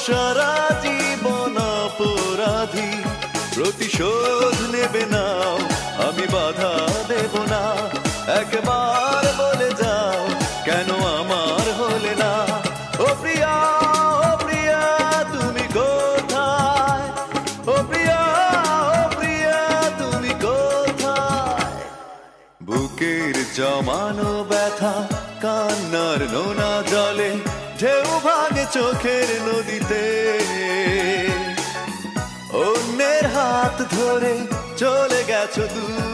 সারা জীবন অপরাধী, প্রতিশোধ নেবে নাও, আমি বাধা দেব না। একবার বলে যাও কেন আমার হলে না। ও প্রিয়া, ও প্রিয়া তুমি কোথায়? ও প্রিয়া, ও প্রিয়া তুমি কোথায়? বুকের জমানো ব্যথা কান্নার নোনা জলে, ঢেউ ভাঙে চোখের নদীতে। অন্যের হাত ধরে চলে গেছো দূর।